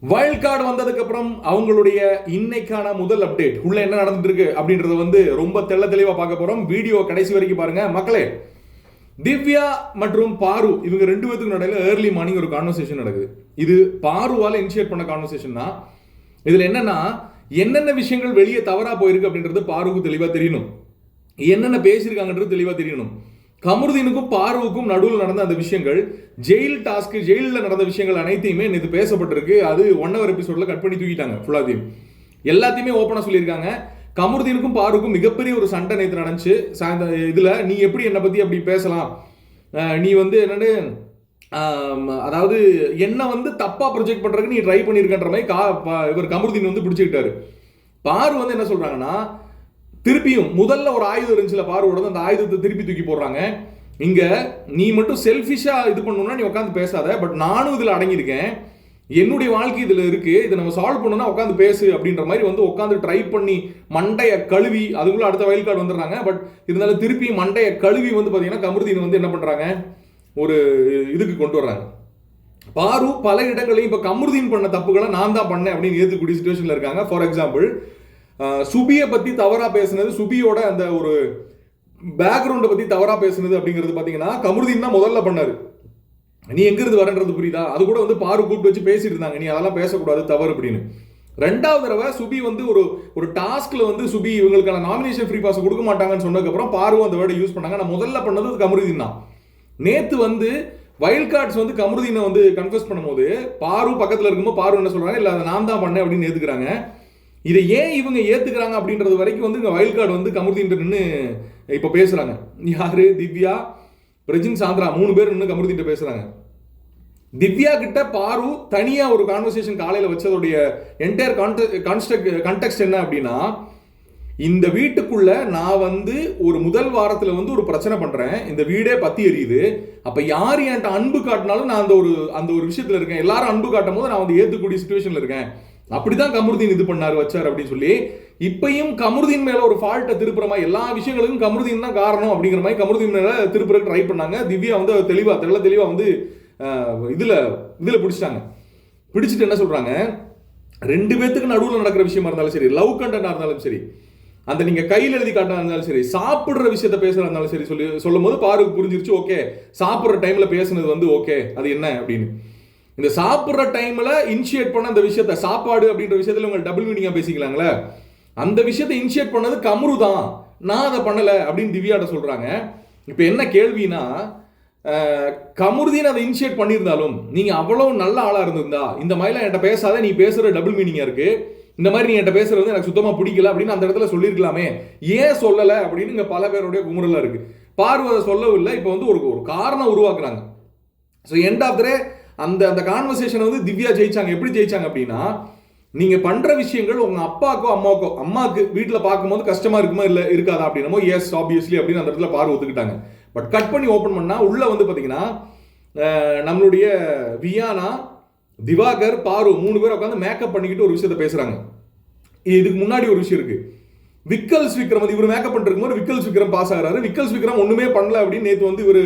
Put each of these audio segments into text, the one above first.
Wild card வந்ததுக்கு அப்புறம் அவங்களுடைய இன்னைக்கான முதல் அப்டேட் உள்ள என்ன நடந்துட்டு இருக்கு அப்படின்றத ரொம்ப தெளிவா பார்க்க போறோம். வீடியோ கடைசி வரைக்கும் பாருங்க மக்களே. திவ்யா மற்றும் பாரு இவங்க ரெண்டு பேத்துக்கு நடுவில் ஏர்லி மார்னிங் ஒரு கான்வர்சேஷன் நடக்குது. இது பாருவால இனிஷியேட் பண்ண கான்வர்சேஷன் தான். இதுல என்னென்ன விஷயங்கள் வெளியே தவறா போயிருக்கு அப்படின்றது பாருக்கு தெளிவா தெரியணும். என்னென்ன பேசியிருக்காங்கன்றது தெளிவா தெரியணும். கமருதீனுக்கும் பாருவுக்கும் நடுவில் நடந்த அந்த விஷயங்கள், ஜெயிலில் நடந்த விஷயங்கள் அனைத்தையுமே நேற்று பேசப்பட்டிருக்கு. அது 1 hour எபிசோட்ல கட் பண்ணி தூக்கிட்டாங்க. ஃபுல்லாத்தையும் எல்லாத்தையுமே ஓப்பனாக சொல்லியிருக்காங்க. கமருதீனுக்கும் பாருக்கும் மிகப்பெரிய ஒரு சண்டை நேற்று நடந்துச்சு. இதுல நீ எப்படி என்னை பத்தி அப்படி பேசலாம், நீ என்னன்னு அதாவது என்ன தப்பா ப்ரொஜெக்ட் பண்றதுக்கு நீ ட்ரை பண்ணிருக்கன்ற மாதிரி இவர் கமருதீன் பிடிச்சிக்கிட்டாரு. பாரு என்ன சொல்றாங்கன்னா, திருப்பியும் முதல்ல ஒரு ஆயுதம் இருந்துச்சுல பாருவோட, அந்த ஆயுதத்தை திருப்பி தூக்கி போடுறாங்க. இங்க நீ மட்டும் செல்ஃபிஷா இது பண்ணணும்னா நீ உட்காந்து பேசாத, பட் நானும் இதுல அடங்கியிருக்கேன், என்னுடைய வாழ்க்கை இதுல இருக்கு, இதை நம்ம சால்வ் பண்ணணும்னா உட்காந்து பேசு அப்படின்ற மாதிரி உட்காந்து ட்ரை பண்ணி மண்டைய கழுவி அதுக்குள்ள அடுத்த வைல்ட் கார்டு வந்துடுறாங்க. பட் இருந்தாலும் திருப்பி மண்டைய கழுவி பாத்தீங்கன்னா கமருதீன் என்ன பண்றாங்க, ஒரு இதுக்கு கொண்டு வர்றாங்க. பாரு பல இடங்களையும் இப்ப கமருதீன் பண்ண தப்புகளை நான் தான் பண்ணேன் அப்படின்னு ஏத்துக்கூடிய சிச்சுவேஷன்ல இருக்காங்க. ஃபார் எக்ஸாம்பிள், சுபியை பத்தி தவறா பேசுனது, சுபியோட அந்த ஒரு பேக்ரவுண்டை பத்தி தவறா பேசுனது அப்படிங்கிறது பாத்தீங்கன்னா கமருதீன் தான் முதல்ல பண்ணாரு. நீ எங்க இருந்து வரன்றது புரியுதா, அது கூட பாரு கூப்பிட்டு வச்சு பேசிட்டு இருந்தாங்க, நீ அதெல்லாம் பேசக்கூடாது தவறு அப்படின்னு. ரெண்டாவது தடவை சுபி ஒரு டாஸ்க்ல சுபி இவங்களுக்கான நாமினேஷன் ஃப்ரீ பாஸ் கொடுக்க மாட்டாங்கன்னு சொன்னதுக்கு அப்புறம் பாரு அந்த வேர்டை யூஸ் பண்ணாங்க. நான் முதல்ல பண்ணது கமருதீன் தான். நேத்து வைல்ட் கார்ட்ஸ் கமருதீனை கன்ஃபஸ் பண்ணும்போது பாரு பக்கத்துல இருக்கும்போது பாரு என்ன சொல்றாங்க, இல்ல அதை நான் தான் பண்ணேன் அப்படின்னு ஏத்துக்கிறாங்க. இதை ஏன் இவங்க ஏத்துக்கிறாங்க அப்படின்றது வரைக்கும் இங்க வைல்ட் கார்டு கமருதீன் நின்று இப்ப பேசுறாங்க. யாரு, திவ்யா, பிரஜின், சாந்திரா 3 பேர் நின்று கமருதீன் பேசுறாங்க. திவ்யா கிட்ட பாரு தனியா ஒரு கான்வர்சேஷன் காலையில வச்சதோடைய என்டையர் கான்டெக்ஸ்ட் என்ன அப்படின்னா, இந்த வீட்டுக்குள்ள நான் ஒரு முதல் வாரத்துல ஒரு பிரச்சனை பண்றேன், இந்த வீடே பத்தி எரியுது, அப்ப யார் என்கிட்ட அன்பு காட்டினாலும் நான் அந்த ஒரு விஷயத்துல இருக்கேன், எல்லாரும் அன்பு காட்டும் போது நான் ஏத்துக்கூடிய சிச்சுவேஷன்ல இருக்கேன், அப்படிதான் கமருதீன் இது பண்ணாரு வச்சார் அப்படின்னு சொல்லி இப்பயும் கமருதீன் மேல ஒரு ஃபால்ட்டை திருப்புறமா, எல்லா விஷயங்களுக்கும் கமருதீன் தான் காரணம் அப்படிங்கிற மாதிரி கமருதீன் மேல திருப்புறக்கு ட்ரை பண்ணாங்க. திவ்யா தெளிவா இதுல பிடிச்சிட்டாங்க. பிடிச்சிட்டு என்ன சொல்றாங்க, 2 பேத்துக்கு நடுவில் நடக்கிற விஷயமா இருந்தாலும் சரி, லவ் கண்டென்டா இருந்தாலும் சரி, அந்த நீங்க கையில் எழுதி காட்டா இருந்தாலும் சரி, சாப்பிடுற விஷயத்த பேசுறதா இருந்தாலும் சரி, சொல்லும் போது பாருக்கு புரிஞ்சிருச்சு, ஓகே சாப்பிடுற டைம்ல பேசுனது ஓகே அது என்ன அப்படின்னு. இந்த சாப்பிடுற டைம்ல இனிஷியேட் பண்ண அந்த விஷயத்த, சாப்பாடு அப்படின்ற விஷயத்துல உங்க டபுள் மீனிங்கா பேசிக்கலாங்களே, அந்த விஷயத்தை இனிஷியேட் பண்ணது கமரு தான், நான் அதை பண்ணல அப்படின்னு திவ்யாட்ட சொல்றாங்க. இப்ப என்ன கேள்வினா, கமருதீன் அதை இனிஷியேட் பண்ணியிருந்தாலும் நீங்க அவ்வளவு நல்ல ஆளா இருந்திருந்தா இந்த மாதிரிலாம் என்கிட்ட பேசாத, நீ பேசுற டபுள் மீனிங்கா இருக்கு, இந்த மாதிரி நீ என்கிட்ட பேசுறது எனக்கு சுத்தமா பிடிக்கல அப்படின்னு அந்த இடத்துல சொல்லியிருக்கலாமே, ஏன் சொல்லல அப்படின்னு இங்க பல பேருடைய குமுறலா இருக்கு. பார்வதை சொல்லவில்லை. இப்ப ஒரு காரணம் உருவாக்குறாங்க. ஸோ எண்ட் ஆஃப் த டே அந்த கான்வர்சேஷன் திவ்யா ஜெயிச்சாங்க. எப்படி ஜெயிச்சாங்க அப்படின்னா, நீங்க பண்ற விஷயங்கள் உங்க அப்பாக்கோ அம்மாவுக்கோ, அம்மாக்கு வீட்டுல பார்க்கும்போது கஷ்டமா இருக்குமா இல்ல இருக்காதா அப்படின்னமோ, எஸ் ஆப்வியஸ்லி அப்படின்னு அந்த இடத்துல பாரு ஒத்துக்கிட்டாங்க. பட் கட் பண்ணி ஓபன் பண்ணா உள்ள பாத்தீங்கன்னா நம்மளுடைய வியானா, திவாகர், பாரு 3 பேர் உட்காந்து மேக்கப் பண்ணிக்கிட்டு ஒரு விஷயத்த பேசுறாங்க. இதுக்கு முன்னாடி ஒரு விஷயம் இருக்கு. விக்கல்ஸ் விக்ரம் இவர் மேக்கப் பண்ணிருக்கும் போது விக்கல்ஸ் விக்ரம் பாஸ் ஆகிறாரு. விக்கல்ஸ் விக்ரம் ஒண்ணுமே பண்ணல அப்படின்னு நேற்று இவர்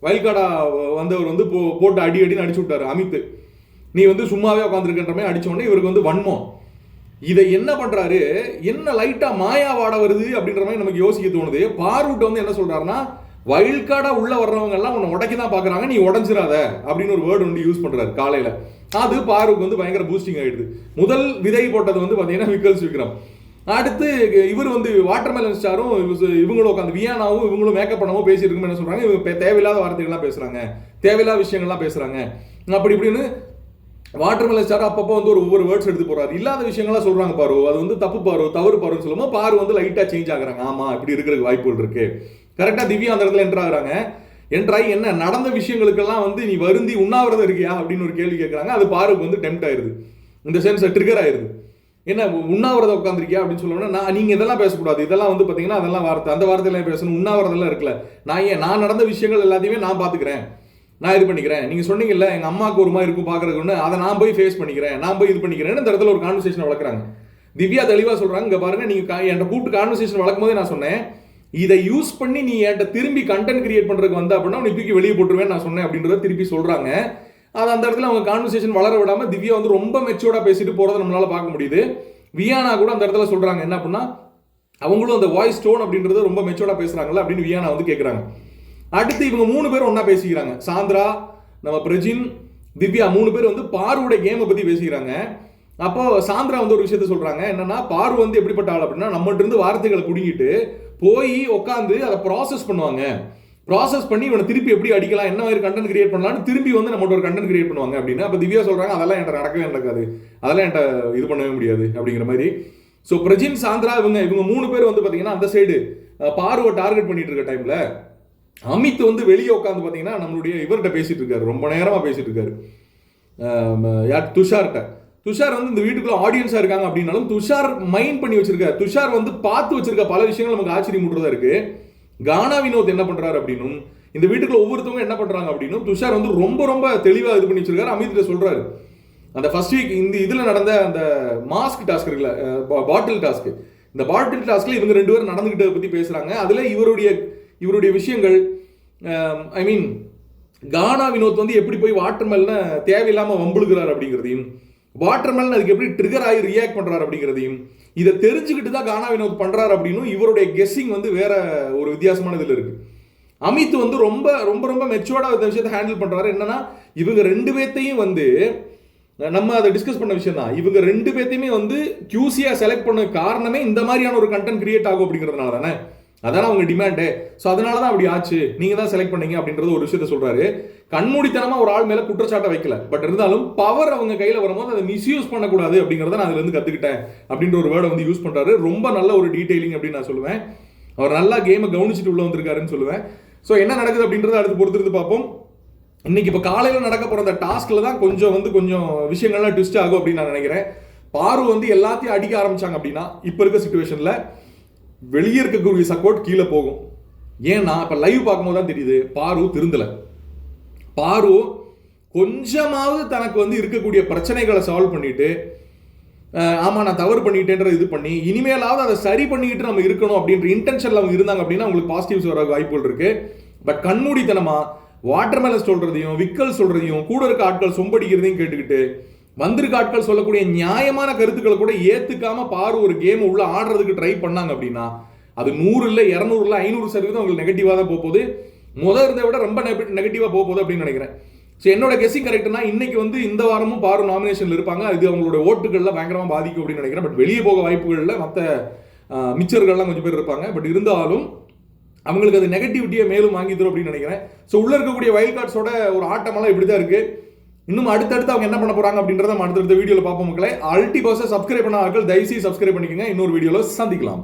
வைல்ட் கார்டா வந்தவர் போட்டு அடின்னு அடிச்சு விட்டாரு. அமித், நீ சும்மாவே உட்காந்துருக்கின்ற மாதிரி அடிச்ச உடனே இவருக்கு வன்மம். இதை என்ன பண்றாரு, என்ன லைட்டா மாயா வாட வருது அப்படின்ற மாதிரி நமக்கு யோசிக்க தோணுது. பார்வுட் என்ன சொல்றாருன்னா, வைல்ட் கார்டா உள்ள வர்றவங்க எல்லாம் உன்னை உடைக்க தான் பாக்குறாங்க, நீ உடஞ்சிடாத அப்படின்னு ஒரு வேர்டு யூஸ் பண்றாரு காலையில. அது பாருக்கு பயங்கர பூஸ்டிங் ஆயிடுது. முதல் விதை போட்டது பாத்தீங்கன்னா விக்கல்ஸ் விக்ரம். அடுத்து இவர் வாட்டர்மெலன் ஸ்டாரும் இவங்களும் உட்காந்து வியானாவும் இவங்களும் மேக்கப் பண்ணவும் பேசியிருக்கும். என்ன சொல்றாங்க, இவங்க தேவையில்லாத வார்த்தைகள்லாம் பேசுறாங்க, தேவையில்லாத விஷயங்கள்லாம் பேசுறாங்க அப்படி இப்படின்னு. வாட்டர்மெலன் ஸ்டார் அப்பப்போ ஒவ்வொரு வேர்ட்ஸ் எடுத்து போறாரு. இல்லாத விஷயங்கள்லாம் சொல்றாங்க பாரு, அது தப்பு பாரு, தவறு பாருன்னு சொல்லும்போது பாரு லைட்டா சேஞ்ச் ஆகுறாங்க. ஆமா இப்படி இருக்கிறதுக்கு வாய்ப்புகள் இருக்கு. கரெக்டா திவ்யா அந்த இடத்துல என்ட்ரு ஆகுறாங்க. என்ட்ராகி என்ன நடந்த விஷயங்களுக்கெல்லாம் நீ வருந்தி உண்ணாவிரதம் இருக்கியா அப்படின்னு ஒரு கேள்வி கேட்கறாங்க. அது பாருக்கு டெம்ப்ட் ஆயிருது, இந்த சென்ஸ் ட்ரிகர் ஆயிருது. என்ன உண்ணாவிரதம் உட்காந்துருக்கியா அப்படின்னு சொல்லணும்னா, நீங்க இதெல்லாம் பேசக்கூடாது, இதெல்லாம் பாத்தீங்கன்னா அதெல்லாம் வார்த்தை, அந்த வார்த்தையெல்லாம் பேசணும், உண்ணாவிரதம் இருக்குல்ல, நான் நடந்த விஷயங்கள் எல்லாத்தையுமே நான் பாத்துக்கிறேன், நான் இது பண்ணிக்கிறேன், நீங்க சொன்னீங்கல்ல எங்க அம்மாவுக்கு ஒரு மாதிரி இருக்கும் பாக்குறதுக்கு, அதை நான் போய் ஃபேஸ் பண்ணிக்கிறேன், நான் போய் இது பண்ணிக்கிறேன். இந்த இடத்துல ஒரு கான்வர்சேஷன் வளர்க்குறாங்க. திவ்யா தெளிவா சொல்றாங்க, இங்க பாருங்க, நீங்க என்கிட்ட கூப்பிட்டு கான்வர்சேஷன் வளர்க்கும் போதே நான் சொன்னேன், இதை யூஸ் பண்ணி நீ என்கிட்ட திரும்பி கண்டென்ட் கிரியேட் பண்றதுக்கு அப்படின்னா உன்னை தூக்கி வெளியே போட்டுருவேன் நான் சொன்னேன் அப்படின்றத திருப்பி சொல்றாங்க. அது அந்த இடத்துல அவங்க கான்வர்சேஷன் வளர விடாம திவ்யா வந்து ரொம்ப மெச்சூர்டா பேசிட்டு போறதை நம்மளால பார்க்க முடியுது. வியானா கூட அந்த இடத்துல சொல்றாங்க என்ன அப்படின்னா, அவங்களும் அந்த வாய்ஸ் டோன் அப்படின்றது ரொம்ப மெச்சூர்டா பேசுறாங்கல்ல அப்படின்னு வியானா வந்து கேட்கறாங்க. அடுத்து இவங்க 3 பேரும் ஒன்னா பேசிக்கிறாங்க. சாந்திரா, நம்ம பிரஜின், திவ்யா 3 பேர் வந்து பாருவோட கேமை பத்தி பேசிக்கிறாங்க. அப்போ சாந்திரா வந்து ஒரு விஷயத்த சொல்றாங்க, என்னன்னா பாரு வந்து எப்படிப்பட்ட ஆள் அப்படின்னா, நம்மகிட்ட இருந்து வார்த்தைகளை குடிங்கிட்டு போய் உட்காந்து அதை ப்ராசஸ் பண்ணுவாங்க. ப்ராசஸ் பண்ணி இவனை திருப்பி எப்படி அடிக்கலாம், என்ன மாதிரி கண்டென்ட் கிரியேட் பண்ணலாம்னு திரும்பி வந்து நம்மகிட்ட ஒரு கண்டென்ட் கிரியேட் பண்ணுவாங்க அப்படின்னு. அப்போ திவ்யா சொல்றாங்க, அதெல்லாம் என்கிட்ட நடக்கவே நடக்காது, அதெல்லாம் என்கிட்ட இது பண்ணவே முடியாது அப்படிங்கிற மாதிரி. ஸோ பிரஜின், சாந்திரா இவங்க 3 பேர் வந்து பார்த்தீங்கன்னா அந்த சைடு பாருவை டார்கெட் பண்ணிட்டு இருக்க டைம்ல அமித் வந்து வெளியே உட்காந்து பார்த்தீங்கன்னா நம்மளுடைய இவர்கிட்ட பேசிட்டு இருக்காரு, ரொம்ப நேரமா பேசிட்டு இருக்காரு. யார்? துஷார்கிட்ட. துஷார் வந்து இந்த வீட்டுக்குள்ள ஆடியன்ஸா இருக்காங்க அப்படின்னாலும் துஷார் மைண்ட் பண்ணி வச்சிருக்காரு. துஷார் வந்து பார்த்து வச்சிருக்க பல விஷயங்கள் நமக்கு ஆச்சரியம் மூட்டுறதா இருக்கு. கானா வினோத் என்ன பண்றாரு அப்படின்னும், இந்த வீட்டுக்குள்ள ஒவ்வொருத்தவங்க என்ன பண்றாங்க அப்படின்னும் துஷார் வந்து ரொம்ப ரொம்ப தெளிவா இது பண்ணி வச்சிருக்காரு. அமித் சொல்றாரு, அந்த ஃபர்ஸ்ட் வீக் இந்த இதுல நடந்த அந்த மாஸ்க் டாஸ்க் இருக்குல்ல, பாட்டில் டாஸ்க், இந்த பாட்டில் டாஸ்க்ல இவங்க 2 பேரும் நடந்துகிட்டதை பத்தி பேசுறாங்க. அதுல இவருடைய விஷயங்கள், ஐ மீன் கானா வினோத் வந்து எப்படி போய் வாட்டர்மெல்ன தேவையில்லாம வம்புழுகிறார் அப்படிங்கிறதையும், வாட்டர்மெலன் அதுக்கு எப்படி ட்ரிகர் ஆகி ரியாக்ட் பண்றாரு அப்படிங்கிறதையும், இதை தெரிஞ்சுக்கிட்டு தான் கானா வினோத் பண்றாரு அப்படின்னு இவருடைய கெஸ்ஸிங் வந்து வேற ஒரு வித்தியாசமான இதுல இருக்கு. அமித் வந்து ரொம்ப ரொம்ப ரொம்ப மெச்சூர்டா இந்த விஷயத்தை ஹேண்டில் பண்றாரு. என்னன்னா இவங்க 2 பேர்த்தையும் வந்து நம்ம அதை டிஸ்கஸ் பண்ண விஷயம் தான், இவங்க 2 பேர்த்தையுமே வந்து கியூசியா செலக்ட் பண்ண காரணமே இந்த மாதிரியான ஒரு கண்டென்ட் கிரியேட் ஆகும் அப்படிங்கிறதுனால தானே, அதான அவங்க டிமாண்டு. ஸோ அதனால தான் அப்படி ஆச்சு, நீங்க தான் செலக்ட் பண்ணீங்க அப்படின்றது ஒரு விஷயத்த சொல்றாரு. கண்மூடித்தனமா ஒரு ஆள் மேல குற்றச்சாட்டை வைக்கல, பட் இருந்தாலும் பவர் அவங்க கையில வரும்போது அதை மிஸ்யூஸ் பண்ணக்கூடாது அப்படிங்கிறத நான் அதுல இருந்து கத்துக்கிட்டேன் அப்படின்ற ஒரு வேர்டை வந்து யூஸ் பண்றாரு. ரொம்ப நல்ல ஒரு டீடைலிங் அப்படின்னு நான் சொல்லுவேன். அவர் நல்லா கேமை கவனிச்சுட்டு உள்ள வந்திருக்காருன்னு சொல்லுவேன். ஸோ என்ன நடக்குது அப்படின்றத அடுத்து பொறுத்திருந்து பார்ப்போம். இன்னைக்கு இப்போ காலையில் நடக்க போற அந்த டாஸ்க்ல தான் கொஞ்சம் விஷயங்கள்லாம் ட்விஸ்ட் ஆகும் அப்படின்னு நான் நினைக்கிறேன். பாரு வந்து எல்லாத்தையும் அடிக்க ஆரம்பிச்சாங்க அப்படின்னா இப்போ இருக்க சிச்சுவேஷன்ல வெளியே இருக்கக்கூடிய சப்போர்ட் கீழே போகும். ஏன்னா இப்ப லைவ் பார்க்கும்போது தான் தெரியுது பாரு திருந்தல. பாரு கொஞ்சமாவது தனக்கு வந்து இருக்கக்கூடிய பிரச்சனைகளை சால்வ் பண்ணிட்டு, ஆமா நான் தவறு பண்ணிட்டேன்ற இது பண்ணி இனிமேலாவது அதை சரி பண்ணிட்டு நம்ம இருக்கணும் அப்படின்ற இன்டென்ஷன்ல அவங்க இருந்தாங்க அப்படின்னா அவங்களுக்கு பாசிட்டிவ்ஸ் வர வாய்ப்புகள் இருக்கு. பட் கண்மூடித்தனமா வாட்டர்மெலன் சொல்றதையும் விக்கல் சொல்றதையும் கூட இருக்க ஆட்கள் சொம்படிக்கிறதையும் கேட்டுக்கிட்டு வந்திருக்க ஆட்கள் சொல்லக்கூடிய நியாயமான கருத்துக்களை கூட ஏத்துக்காம பாரு ஒரு கேம் உள்ள ஆடுறதுக்கு ட்ரை பண்ணாங்க அப்படின்னா அது 100 இல்ல 200 இல்ல 500% உங்களுக்கு நெகட்டிவா தான் போகுது. முதல் இருந்ததை விட ரொம்ப நெகட்டிவா போகுது அப்படின்னு நினைக்கிறேன். ஸோ என்னோட கெஸ்ஸிங் கரெக்ட்னா இன்னைக்கு வந்து இந்த வாரமும் பாரு நாமினேஷன்ல இருப்பாங்க. இது அவங்களோட ஓட்டுகள்ல பயங்கரமா பாதிக்கும் அப்படின்னு நினைக்கிறேன். பட் வெளியே போக வாய்ப்புகள்ல மற்ற மிச்சர்கள்லாம் கொஞ்சம் பேர் இருப்பாங்க. பட் இருந்தாலும் அவங்களுக்கு அது நெகட்டிவிட்டியை மேலும் வாங்கி தரும் அப்படின்னு நினைக்கிறேன். ஸோ உள்ள இருக்கக்கூடிய வைல்ட் கார்ட்ஸோட ஒரு ஆட்டமெல்லாம் இப்படி தான் இருக்கு. இன்னும் அடுத்தடுத்து அவங்க என்ன பண்ண போறாங்க அப்படின்றத அடுத்தடுத்த வீடியோல பார்ப்போம் மக்களே. அல்டி பர்சஸ் சப்ஸ்கிரைப் பண்ண ஆட்கள் தயவுசெய்து சப்ஸ்கிரைப் பண்ணிக்கோங்க. இன்னொரு வீடியோல சந்திக்கலாம்.